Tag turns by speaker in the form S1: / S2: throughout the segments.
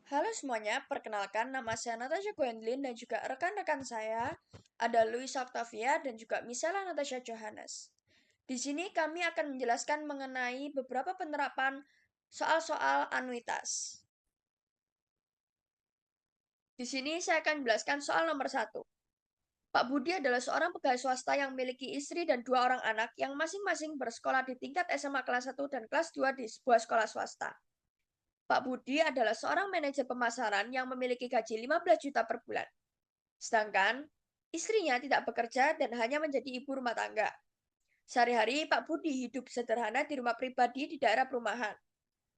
S1: Halo semuanya, perkenalkan nama saya Natasha Gwendlyn dan juga rekan-rekan saya ada Luis Octavia dan juga Misela Natasha Johannes. Di sini kami akan menjelaskan mengenai beberapa penerapan soal-soal anuitas. Di sini saya akan menjelaskan soal nomor 1. Pak Budi adalah seorang pegawai swasta yang memiliki istri dan 2 orang anak yang masing-masing bersekolah di tingkat SMA kelas 1 dan kelas 2 di sebuah sekolah swasta. Pak Budi adalah seorang manajer pemasaran yang memiliki gaji 15 juta per bulan. Sedangkan istrinya tidak bekerja dan hanya menjadi ibu rumah tangga. Sehari-hari Pak Budi hidup sederhana di rumah pribadi di daerah perumahan.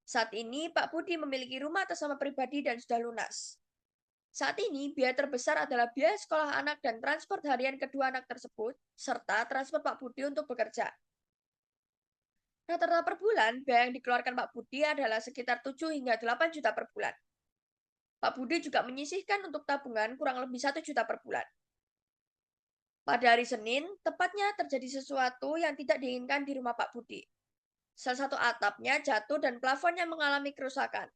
S1: Saat ini Pak Budi memiliki rumah atas nama pribadi dan sudah lunas. Saat ini biaya terbesar adalah biaya sekolah anak dan transport harian kedua anak tersebut, serta transport Pak Budi untuk bekerja. Rata-rata per bulan, biaya yang dikeluarkan Pak Budi adalah sekitar 7 hingga 8 juta per bulan. Pak Budi juga menyisihkan untuk tabungan kurang lebih 1 juta per bulan. Pada hari Senin, tepatnya terjadi sesuatu yang tidak diinginkan di rumah Pak Budi. Salah satu atapnya jatuh dan plafonnya mengalami kerusakan.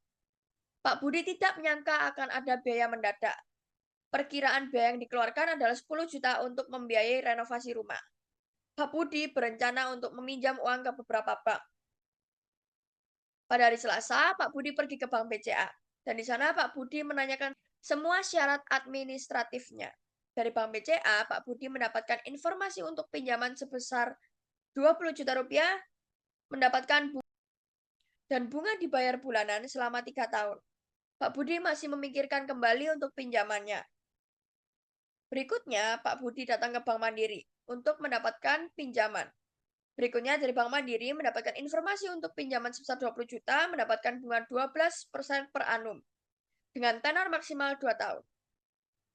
S1: Pak Budi tidak menyangka akan ada biaya mendadak. Perkiraan biaya yang dikeluarkan adalah 10 juta untuk membiayai renovasi rumah. Pak Budi berencana untuk meminjam uang ke beberapa bank. Pada hari Selasa, Pak Budi pergi ke Bank BCA. Dan di sana Pak Budi menanyakan semua syarat administratifnya. Dari Bank BCA, Pak Budi mendapatkan informasi untuk pinjaman sebesar 20 juta rupiah, mendapatkan bunga dan bunga dibayar bulanan selama 3 tahun. Pak Budi masih memikirkan kembali untuk pinjamannya. Berikutnya, Pak Budi datang ke Bank Mandiri untuk mendapatkan pinjaman. Berikutnya dari Bank Mandiri mendapatkan informasi untuk pinjaman sebesar 20 juta, mendapatkan bunga 12% per annum dengan tenor maksimal 2 tahun.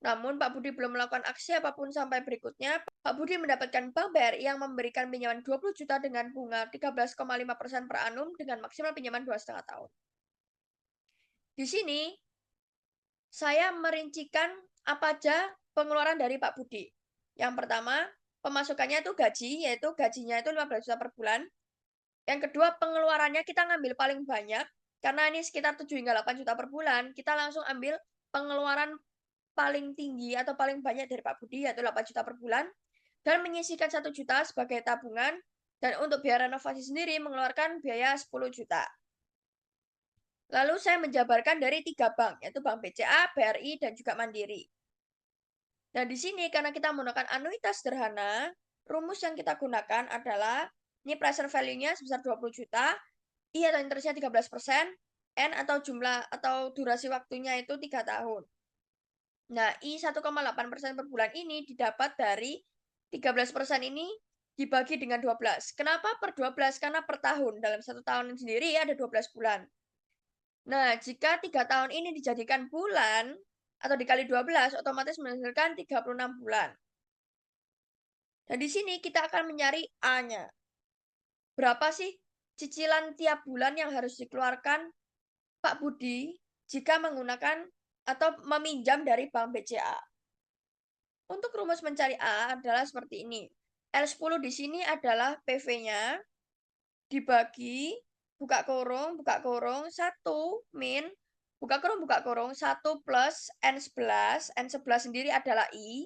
S1: Namun Pak Budi belum melakukan aksi apapun sampai berikutnya, Pak Budi mendapatkan Bank BRI yang memberikan pinjaman 20 juta dengan bunga 13,5% per annum dengan maksimal pinjaman 2,5 tahun. Di sini, saya merincikan apa aja pengeluaran dari Pak Budi. Yang pertama, pemasukannya itu gaji, yaitu gajinya itu 15 juta per bulan. Yang kedua, pengeluarannya kita ngambil paling banyak, karena ini sekitar 7 hingga 8 juta per bulan, kita langsung ambil pengeluaran paling tinggi atau paling banyak dari Pak Budi, yaitu 8 juta per bulan, dan menyisihkan 1 juta sebagai tabungan, dan untuk biaya renovasi sendiri mengeluarkan biaya 10 juta. Lalu saya menjabarkan dari 3 bank, yaitu Bank BCA, BRI, dan juga Mandiri. Nah, di sini karena kita menggunakan anuitas sederhana, rumus yang kita gunakan adalah, ini present value-nya sebesar 20 juta, I atau interestnya 13%, N atau jumlah atau durasi waktunya itu 3 tahun. Nah, I 1,8% per bulan ini didapat dari 13% ini dibagi dengan 12. Kenapa per 12? Karena per tahun. Dalam 1 tahun sendiri ada 12 bulan. Nah, jika 3 tahun ini dijadikan bulan, atau dikali 12, otomatis menghasilkan 36 bulan. Dan di sini kita akan mencari A-nya. Berapa sih cicilan tiap bulan yang harus dikeluarkan Pak Budi jika menggunakan atau meminjam dari Bank BCA? Untuk rumus mencari A adalah seperti ini. L10 di sini adalah PV-nya dibagi buka kurung 1 min buka kurung 1 plus N11. N11 sendiri adalah I.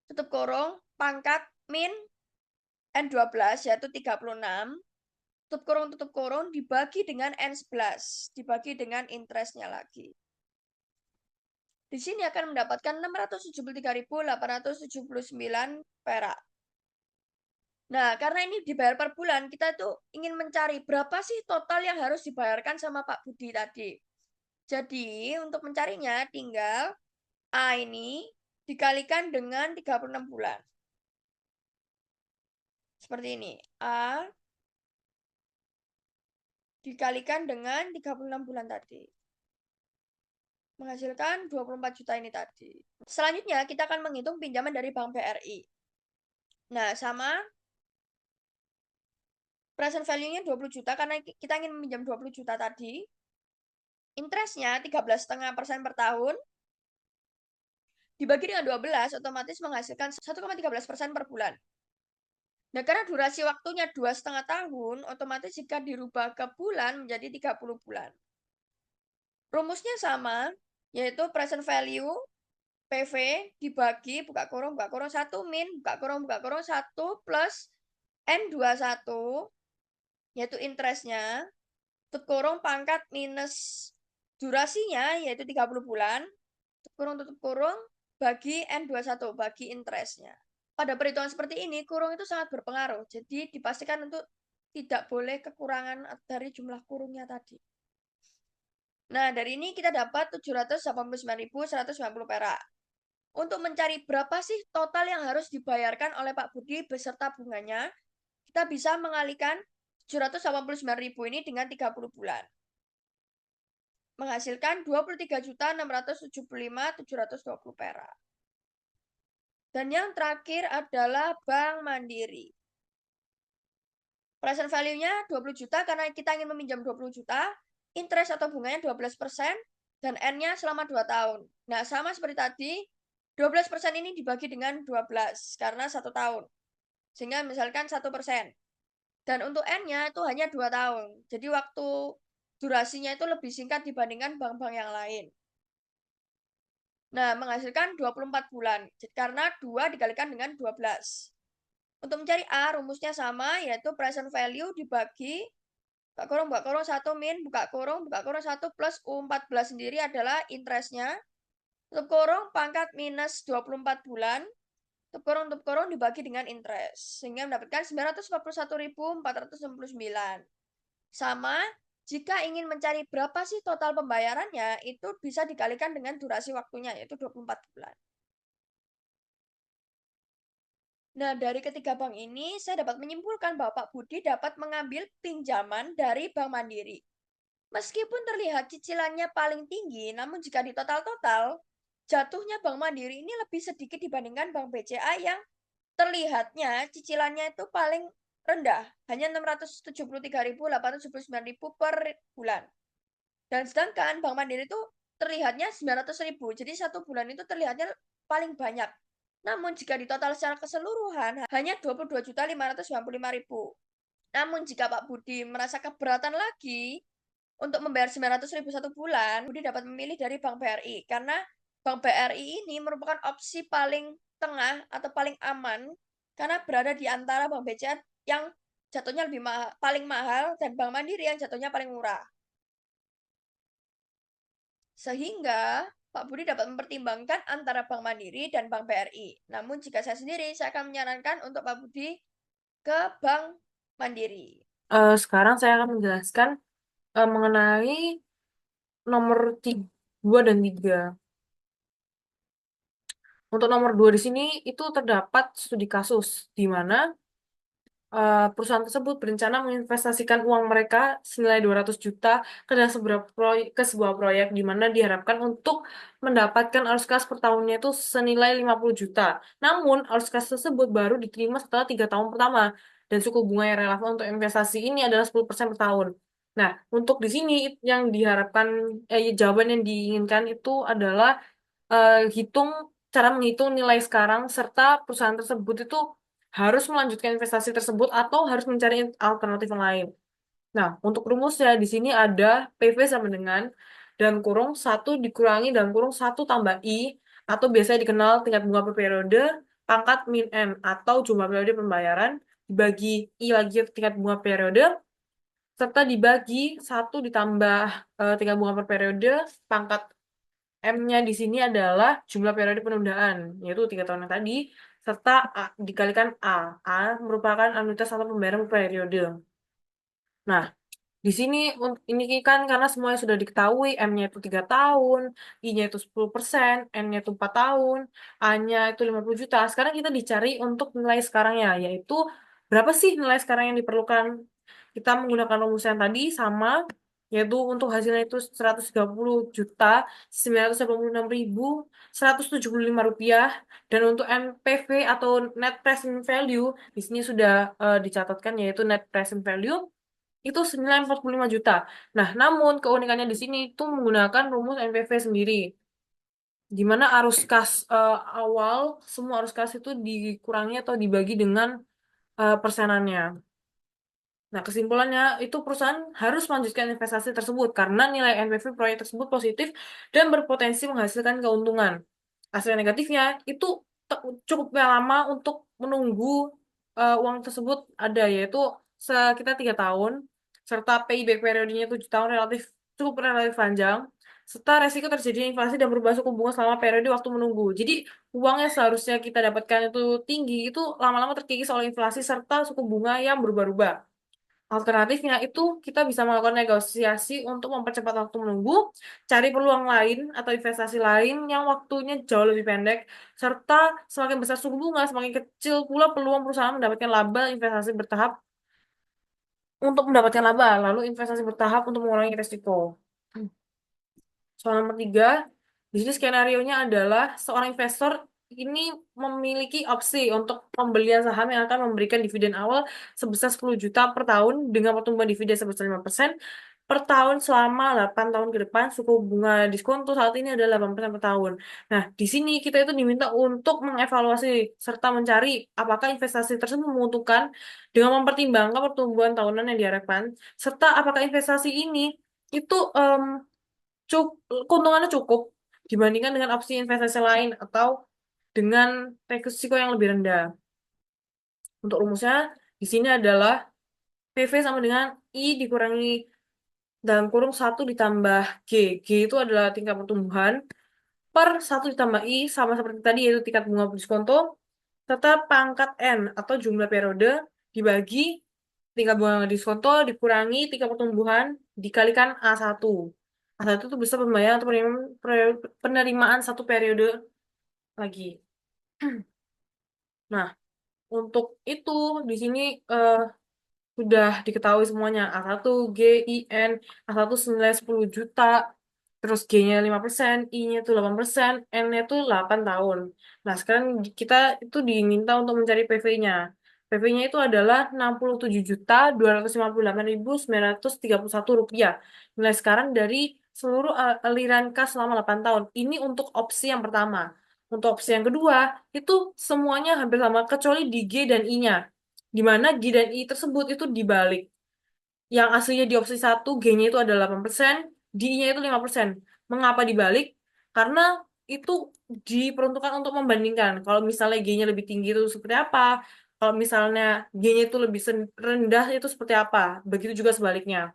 S1: Tutup kurung pangkat min N12 yaitu 36. Tutup kurung dibagi dengan N11. Dibagi dengan interestnya lagi. Di sini akan mendapatkan 673.879 perak. Nah, karena ini dibayar per bulan, kita tuh ingin mencari berapa sih total yang harus dibayarkan sama Pak Budi tadi. Jadi, untuk mencarinya tinggal A ini dikalikan dengan 36 bulan. Seperti ini. A dikalikan dengan 36 bulan tadi. Menghasilkan 24 juta ini tadi. Selanjutnya, kita akan menghitung pinjaman dari Bank BRI. Nah, sama present value-nya 20 juta karena kita ingin meminjam 20 juta tadi. Interestnya 13,5% per tahun. Dibagi dengan 12, otomatis menghasilkan 1,13% per bulan. Nah, karena durasi waktunya 2,5 tahun, otomatis jika dirubah ke bulan menjadi 30 bulan. Rumusnya sama, yaitu present value PV dibagi buka kurung 1 min buka kurung 1 plus N21, yaitu interestnya, tutup kurung pangkat minus durasinya, yaitu 30 bulan, tutup kurung bagi N21, bagi interestnya. Pada perhitungan seperti ini, kurung itu sangat berpengaruh. Jadi dipastikan untuk tidak boleh kekurangan dari jumlah kurungnya tadi. Nah, dari ini kita dapat 789.190 perak. Untuk mencari berapa sih total yang harus dibayarkan oleh Pak Budi beserta bunganya, kita bisa mengalihkan 789.000 ini dengan 30 bulan. Menghasilkan 23.675.720 perak. Dan yang terakhir adalah Bank Mandiri. Present value-nya 20 juta karena kita ingin meminjam 20 juta, interest atau bunganya 12%, dan N-nya selama 2 tahun. Nah, sama seperti tadi, 12% ini dibagi dengan 12 karena 1 tahun. Sehingga misalkan 1%. Dan untuk N-nya itu hanya 2 tahun. Jadi waktu durasinya itu lebih singkat dibandingkan bank-bank yang lain. Nah, menghasilkan 24 bulan. Karena 2 dikalikan dengan 12. Untuk mencari A, rumusnya sama, yaitu present value dibagi buka kurung 1 min, buka kurung 1 plus U14 sendiri adalah interestnya. Tutup kurung pangkat minus 24 bulan. Tutup kurung dibagi dengan interest. Sehingga mendapatkan 941.469. Sama, jika ingin mencari berapa sih total pembayarannya, itu bisa dikalikan dengan durasi waktunya, yaitu 24 bulan. Nah, dari ketiga bank ini, saya dapat menyimpulkan bahwa Pak Budi dapat mengambil pinjaman dari Bank Mandiri. Meskipun terlihat cicilannya paling tinggi, namun jika di total-total, jatuhnya Bank Mandiri ini lebih sedikit dibandingkan Bank BCA yang terlihatnya cicilannya itu paling rendah, hanya 673.879.000 per bulan. Dan sedangkan Bank Mandiri itu terlihatnya 900.000, jadi satu bulan itu terlihatnya paling banyak. Namun jika di total secara keseluruhan hanya 22.595.000. Namun jika Pak Budi merasa keberatan lagi untuk membayar 900.000 satu bulan, Budi dapat memilih dari Bank BRI karena Bank BRI ini merupakan opsi paling tengah atau paling aman karena berada di antara Bank BCA yang jatuhnya lebih paling mahal dan Bank Mandiri yang jatuhnya paling murah. Sehingga Pak Budi dapat mempertimbangkan antara Bank Mandiri dan Bank BRI. Namun jika saya sendiri, saya akan menyarankan untuk Pak Budi ke Bank Mandiri.
S2: Sekarang saya akan menjelaskan mengenai nomor 2 dan 3. Untuk nomor 2 di sini itu terdapat studi kasus di mana perusahaan tersebut berencana menginvestasikan uang mereka senilai 200 juta ke dalam ke sebuah proyek di mana diharapkan untuk mendapatkan arus kas per tahunnya itu senilai 50 juta. Namun, arus kas tersebut baru diterima setelah 3 tahun pertama dan suku bunga yang relevan untuk investasi ini adalah 10% per tahun. Nah, untuk di sini yang diharapkan jawaban yang diinginkan itu adalah hitung cara menghitung nilai sekarang serta perusahaan tersebut itu harus melanjutkan investasi tersebut atau harus mencari alternatif yang lain. Nah, untuk rumusnya di sini ada PV sama dengan dalam kurung satu dikurangi dalam kurung satu tambah I atau biasanya dikenal tingkat bunga per periode pangkat min N atau jumlah periode pembayaran dibagi I lagi tingkat bunga periode serta dibagi satu ditambah tingkat bunga per periode pangkat M-nya di sini adalah jumlah periode penundaan, yaitu 3 tahun yang tadi, serta A, dikalikan A. A merupakan anuitas atau pembayaran per periode. Nah, di sini ini kan karena semuanya sudah diketahui, M-nya itu 3 tahun, I-nya itu 10%, N-nya itu 4 tahun, A-nya itu 50 juta. Sekarang kita dicari untuk nilai sekarangnya, yaitu berapa sih nilai sekarang yang diperlukan. Kita menggunakan rumus yang tadi sama, yaitu untuk hasilnya itu 130 juta 986.175 rupiah, dan untuk NPV atau net present value di sini sudah dicatatkan yaitu net present value itu senilai 45 juta. Nah, namun keunikannya di sini itu menggunakan rumus NPV sendiri, di mana arus kas awal semua arus kas itu dikurangi atau dibagi dengan persenannya. Nah, kesimpulannya itu perusahaan harus melanjutkan investasi tersebut karena nilai NPV proyek tersebut positif dan berpotensi menghasilkan keuntungan. Hasil negatifnya itu cukup lama untuk menunggu uang tersebut ada, yaitu sekitar 3 tahun, serta payback periodenya 7 tahun cukup relatif panjang, serta resiko terjadi inflasi dan perubahan suku bunga selama periode waktu menunggu. Jadi uang yang seharusnya kita dapatkan itu tinggi, itu lama-lama terkikis oleh inflasi serta suku bunga yang berubah-ubah. Alternatifnya itu kita bisa melakukan negosiasi untuk mempercepat waktu menunggu, cari peluang lain atau investasi lain yang waktunya jauh lebih pendek, serta semakin besar suku bunga, semakin kecil pula peluang perusahaan mendapatkan laba investasi bertahap untuk mendapatkan laba, lalu investasi bertahap untuk mengurangi risiko. Soal nomor 3, di sini skenario-nya adalah seorang investor ini memiliki opsi untuk pembelian saham yang akan memberikan dividen awal sebesar 10 juta per tahun dengan pertumbuhan dividen sebesar 5% per tahun selama 8 tahun ke depan. Suku bunga diskonto saat ini adalah 8% per tahun. Nah, di sini kita itu diminta untuk mengevaluasi serta mencari apakah investasi tersebut menguntungkan dengan mempertimbangkan pertumbuhan tahunan yang diharapkan, serta apakah investasi ini itu keuntungannya cukup dibandingkan dengan opsi investasi lain atau dengan risiko yang lebih rendah. Untuk rumusnya di sini adalah PV sama dengan I dikurangi dalam kurung 1 ditambah G. G itu adalah tingkat pertumbuhan per 1 ditambah I sama seperti tadi yaitu tingkat bunga diskonto serta pangkat N atau jumlah periode dibagi tingkat bunga diskonto dikurangi tingkat pertumbuhan dikalikan A1. A1 itu bisa pembayaran atau penerimaan satu periode lagi. Nah, untuk itu di sini eh, sudah diketahui semuanya. A1, G, I, N, A1 senilai 10 juta, terus G-nya 5%, I-nya itu 8%, N-nya itu 8 tahun. Nah, sekarang kita itu diminta untuk mencari PV-nya. PV-nya itu adalah 67.258.931 rupiah. Nilai sekarang dari seluruh aliran kas selama 8 tahun. Ini untuk opsi yang pertama. Untuk opsi yang kedua, itu semuanya hampir sama, kecuali di G dan I-nya. Di mana G dan I tersebut itu dibalik. Yang aslinya di opsi satu G-nya itu ada 8%, D-nya itu 5%. Mengapa dibalik? Karena itu diperuntukkan untuk membandingkan. Kalau misalnya G-nya lebih tinggi itu seperti apa? Kalau misalnya G-nya itu lebih rendah itu seperti apa? Begitu juga sebaliknya.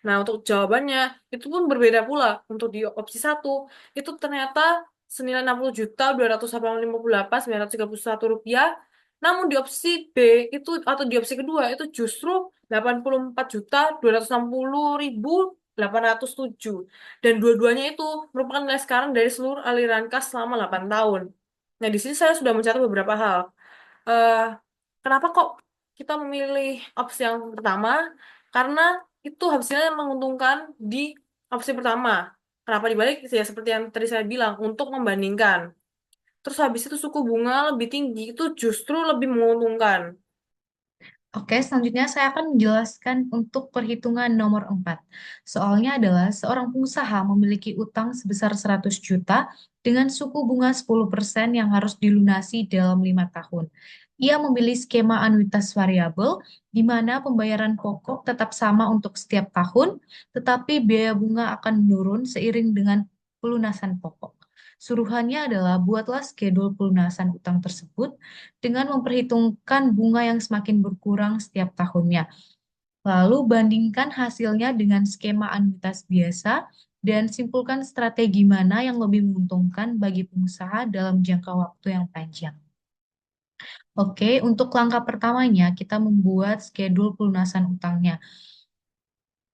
S2: Nah, untuk jawabannya itu pun berbeda pula. Untuk di opsi satu itu ternyata senilai 60.258.931 rupiah. Namun di opsi B itu atau di opsi kedua itu justru 84.260.807. Dan dua-duanya itu merupakan nilai sekarang dari seluruh aliran kas selama 8 tahun. Nah, di sini saya sudah mencatat beberapa hal. eh Kenapa kok kita memilih opsi yang pertama? Karena itu hasilnya menguntungkan di opsi pertama. Kenapa dibalik? Ya seperti yang tadi saya bilang, untuk membandingkan. Terus habis itu suku bunga lebih tinggi, itu justru lebih menguntungkan.
S3: Oke, selanjutnya saya akan menjelaskan untuk perhitungan nomor 4. Soalnya adalah seorang pengusaha memiliki utang sebesar 100 juta dengan suku bunga 10% yang harus dilunasi dalam 5 tahun. Ia memilih skema anuitas variabel di mana pembayaran pokok tetap sama untuk setiap tahun, tetapi biaya bunga akan menurun seiring dengan pelunasan pokok. Suruhannya adalah buatlah schedule pelunasan utang tersebut dengan memperhitungkan bunga yang semakin berkurang setiap tahunnya. Lalu bandingkan hasilnya dengan skema anuitas biasa dan simpulkan strategi mana yang lebih menguntungkan bagi pengusaha dalam jangka waktu yang panjang. Oke, untuk langkah pertamanya kita membuat schedule pelunasan utangnya.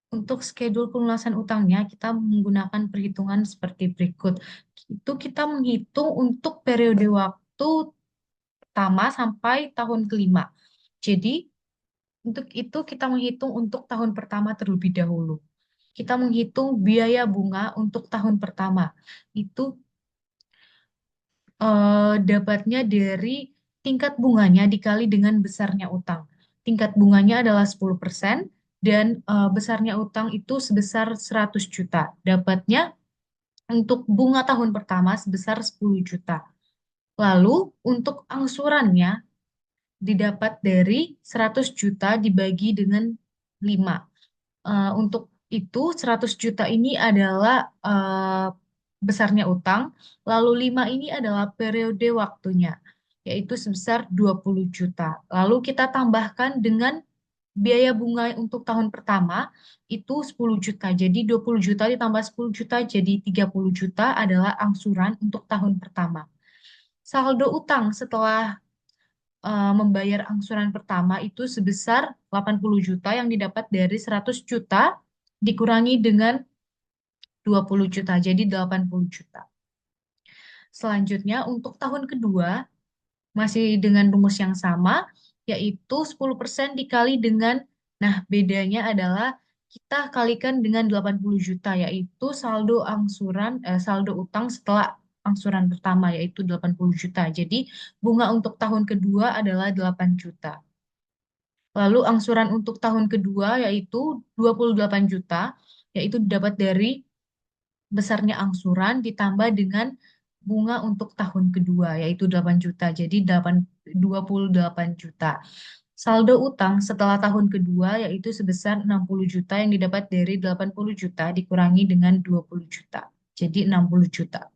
S3: Untuk schedule pelunasan utangnya, kita menggunakan perhitungan seperti berikut. Itu kita menghitung untuk periode waktu pertama sampai tahun kelima. Jadi, untuk itu kita menghitung untuk tahun pertama terlebih dahulu. Kita menghitung biaya bunga untuk tahun pertama. Itu dapatnya dari tingkat bunganya dikali dengan besarnya utang. Tingkat bunganya adalah 10% dan besarnya utang itu sebesar 100 juta. Dapatnya untuk bunga tahun pertama sebesar 10 juta. Lalu untuk angsurannya didapat dari 100 juta dibagi dengan 5. Untuk itu 100 juta ini adalah besarnya utang, lalu 5 ini adalah periode waktunya, yaitu sebesar 20 juta. Lalu kita tambahkan dengan biaya bunga untuk tahun pertama itu 10 juta. Jadi 20 juta ditambah 10 juta jadi 30 juta adalah angsuran untuk tahun pertama. Saldo utang setelah membayar angsuran pertama itu sebesar 80 juta yang didapat dari 100 juta dikurangi dengan 20 juta, jadi 80 juta. Selanjutnya untuk tahun kedua masih dengan rumus yang sama, yaitu 10% dikali dengan, nah bedanya adalah kita kalikan dengan 80 juta, yaitu saldo utang setelah angsuran pertama, yaitu 80 juta. Jadi bunga untuk tahun kedua adalah 8 juta. Lalu angsuran untuk tahun kedua yaitu 28 juta, yaitu didapat dari besarnya angsuran ditambah dengan bunga untuk tahun kedua, yaitu 8 juta. Jadi 28 juta. Saldo utang setelah tahun kedua yaitu sebesar 60 juta yang didapat dari 80 juta dikurangi dengan 20 juta. Jadi 60 juta.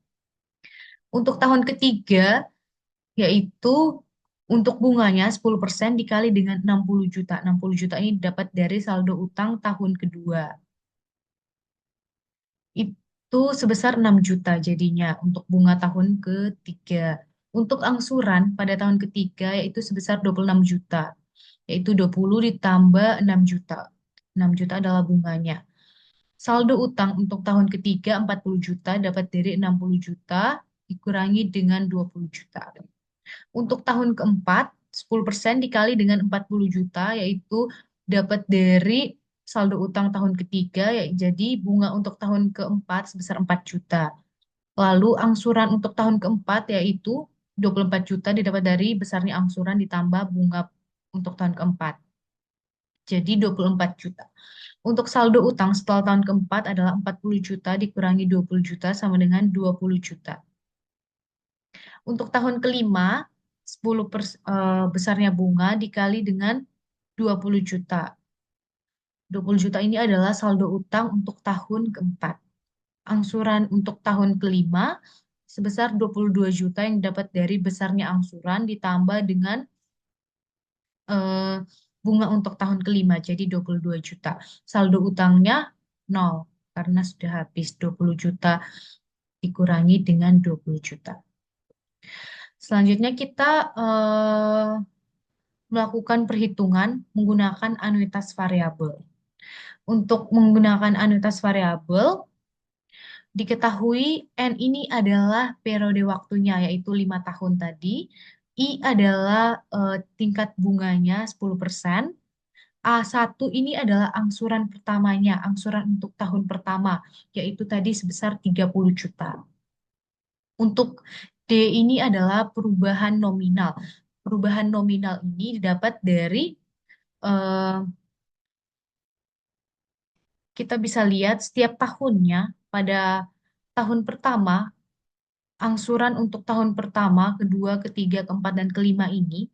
S3: Untuk tahun ketiga yaitu untuk bunganya 10% dikali dengan 60 juta. 60 juta ini dapat dari saldo utang tahun kedua. Itu sebesar 6 juta jadinya untuk bunga tahun ketiga. Untuk angsuran pada tahun ketiga yaitu sebesar 26 juta. Yaitu 20 ditambah 6 juta. 6 juta adalah bunganya. Saldo utang untuk tahun ketiga 40 juta dapat dari 60 juta dikurangi dengan 20 juta. Untuk tahun keempat, 10% dikali dengan 40 juta, yaitu dapat dari saldo utang tahun ketiga, jadi bunga untuk tahun keempat sebesar 4 juta. Lalu angsuran untuk tahun keempat yaitu 24 juta didapat dari besarnya angsuran ditambah bunga untuk tahun keempat. Jadi 24 juta. Untuk saldo utang setelah tahun keempat adalah 40 juta dikurangi 20 juta sama dengan 20 juta. Untuk tahun kelima, besarnya bunga dikali dengan 20 juta. 20 juta ini adalah saldo utang untuk tahun keempat. Angsuran untuk tahun kelima sebesar 22 juta yang dapat dari besarnya angsuran ditambah dengan eh, bunga untuk tahun kelima, jadi 22 juta. Saldo utangnya 0 karena sudah habis 20 juta dikurangi dengan 20 juta. Selanjutnya kita melakukan perhitungan menggunakan anuitas variabel. Untuk menggunakan anuitas variabel, diketahui N ini adalah periode waktunya, yaitu 5 tahun tadi. I adalah tingkat bunganya 10%. A1 ini adalah angsuran pertamanya, angsuran untuk tahun pertama, yaitu tadi sebesar 30 juta. Untuk D ini adalah perubahan nominal. Perubahan nominal ini didapat dari kita bisa lihat setiap tahunnya pada tahun pertama, angsuran untuk tahun pertama, kedua, ketiga, keempat, dan kelima ini,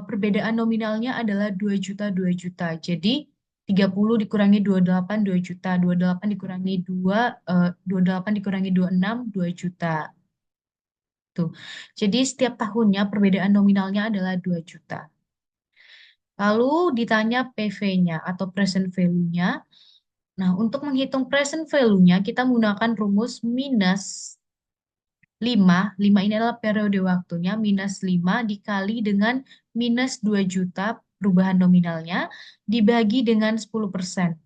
S3: perbedaan nominalnya adalah 2 juta, 2 juta. Jadi 30 dikurangi 28, 2 juta. 28 dikurangi 2, 28 dikurangi 26, 2 juta. Tuh. Jadi setiap tahunnya perbedaan nominalnya adalah 2 juta. Lalu ditanya PV-nya atau present value-nya. Nah, untuk menghitung present value-nya, kita menggunakan rumus minus 5. 5 ini adalah periode waktunya, minus 5 dikali dengan minus 2 juta perubahan nominalnya, dibagi dengan 10%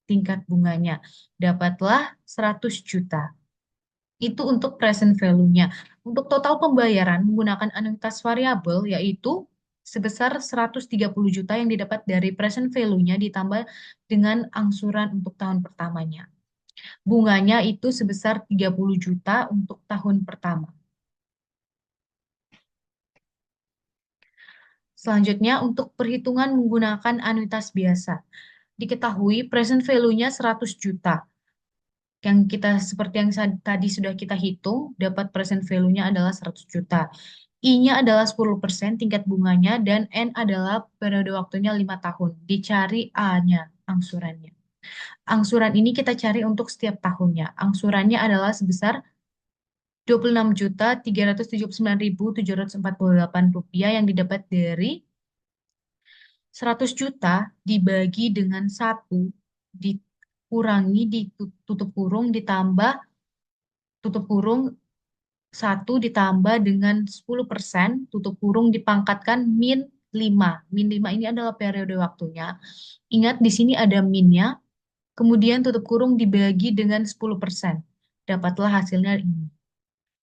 S3: tingkat bunganya. Dapatlah 100 juta. Itu untuk present value-nya. Untuk total pembayaran menggunakan anuitas variabel, yaitu sebesar 130 juta yang didapat dari present value-nya ditambah dengan angsuran untuk tahun pertamanya. Bunganya itu sebesar 30 juta untuk tahun pertama. Selanjutnya untuk perhitungan menggunakan anuitas biasa. Diketahui present value-nya 100 juta. Seperti yang tadi sudah kita hitung, dapat present value-nya adalah 100 juta. I-nya adalah 10% tingkat bunganya, dan N adalah periode waktunya 5 tahun. Dicari A-nya, angsurannya. Angsuran ini kita cari untuk setiap tahunnya. Angsurannya adalah sebesar 26.379.748 rupiah yang didapat dari 100 juta dibagi dengan 1, dikurangi, ditutup kurung, ditambah tutup kurung 1 ditambah dengan 10%, tutup kurung dipangkatkan min 5. Min 5 ini adalah periode waktunya. Ingat di sini ada minnya, kemudian tutup kurung dibagi dengan 10%. Dapatlah hasilnya ini.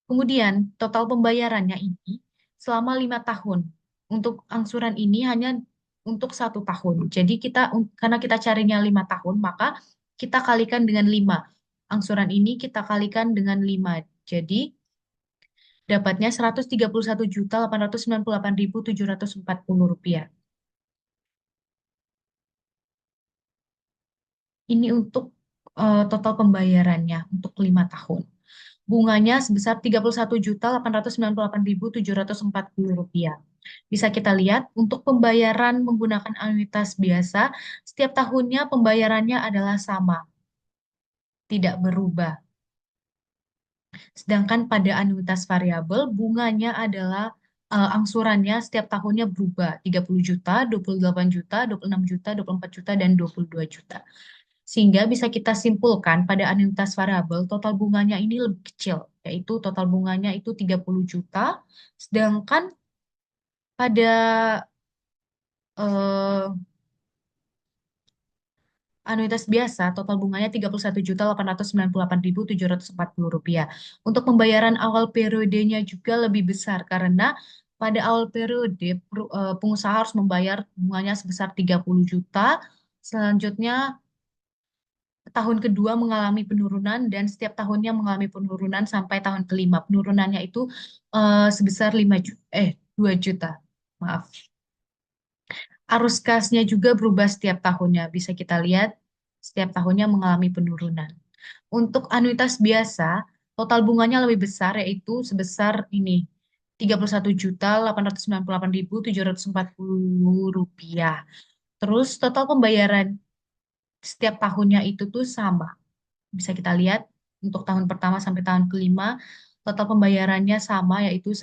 S3: Kemudian total pembayarannya ini selama 5 tahun. Untuk angsuran ini hanya untuk 1 tahun. Jadi karena kita carinya 5 tahun, maka kita kalikan dengan 5. Angsuran ini kita kalikan dengan 5. Jadi dapatnya 131.898.740 rupiah. Ini untuk total pembayarannya untuk 5 tahun. Bunganya sebesar 31.898.740 rupiah. Bisa kita lihat untuk pembayaran menggunakan anuitas biasa, setiap tahunnya pembayarannya adalah sama, tidak berubah. Sedangkan pada anuitas variabel, bunganya adalah angsurannya setiap tahunnya berubah. 30 juta, 28 juta, 26 juta, 24 juta, dan 22 juta. Sehingga bisa kita simpulkan pada anuitas variabel, total bunganya ini lebih kecil, yaitu total bunganya itu 30 juta. Sedangkan pada eh, anuitas biasa, total bunganya 31.898.740 rupiah. Untuk pembayaran awal periodenya juga lebih besar karena pada awal periode pengusaha harus membayar bunganya sebesar 30 juta. Selanjutnya tahun kedua mengalami penurunan dan setiap tahunnya mengalami penurunan sampai tahun kelima. Penurunannya itu sebesar 2 juta. Maaf. Arus kasnya juga berubah setiap tahunnya. Bisa kita lihat setiap tahunnya mengalami penurunan. Untuk anuitas biasa, total bunganya lebih besar yaitu sebesar ini 31.898.740 rupiah. Terus total pembayaran setiap tahunnya itu tuh sama. Bisa kita lihat untuk tahun pertama sampai tahun kelima, total pembayarannya sama yaitu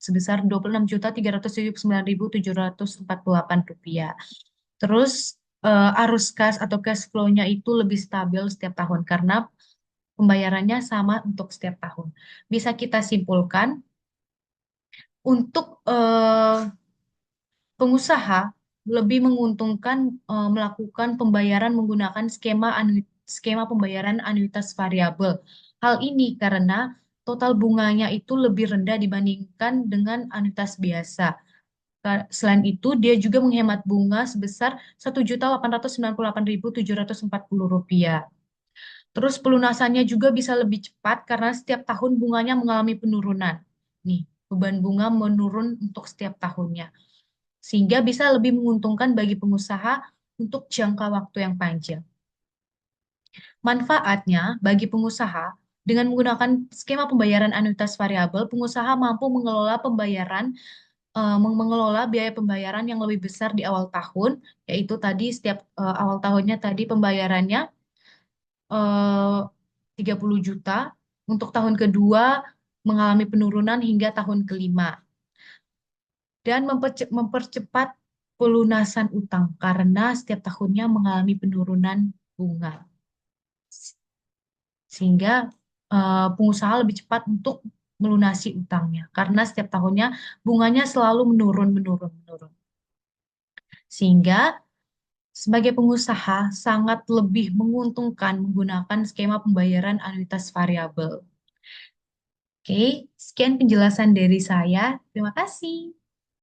S3: sebesar 26.379.748 rupiah. Terus arus kas atau cash flow-nya itu lebih stabil setiap tahun karena pembayarannya sama untuk setiap tahun. Bisa kita simpulkan untuk pengusaha lebih menguntungkan melakukan pembayaran menggunakan skema pembayaran anuitas variabel. Hal ini karena total bunganya itu lebih rendah dibandingkan dengan anuitas biasa. Selain itu, dia juga menghemat bunga sebesar 1.898.740 rupiah. Terus pelunasannya juga bisa lebih cepat karena setiap tahun bunganya mengalami penurunan. Nih, beban bunga menurun untuk setiap tahunnya. Sehingga bisa lebih menguntungkan bagi pengusaha untuk jangka waktu yang panjang. Manfaatnya bagi pengusaha, dengan menggunakan skema pembayaran anuitas variabel, pengusaha mampu mengelola biaya pembayaran yang lebih besar di awal tahun, yaitu tadi setiap awal tahunnya tadi pembayarannya 30 juta, untuk tahun kedua mengalami penurunan hingga tahun kelima, dan mempercepat pelunasan utang karena setiap tahunnya mengalami penurunan bunga. Sehingga pengusaha lebih cepat untuk melunasi utangnya karena setiap tahunnya bunganya selalu menurun, menurun, menurun. Sehingga sebagai pengusaha sangat lebih menguntungkan menggunakan skema pembayaran anuitas variabel. Oke, sekian penjelasan dari saya. Terima kasih.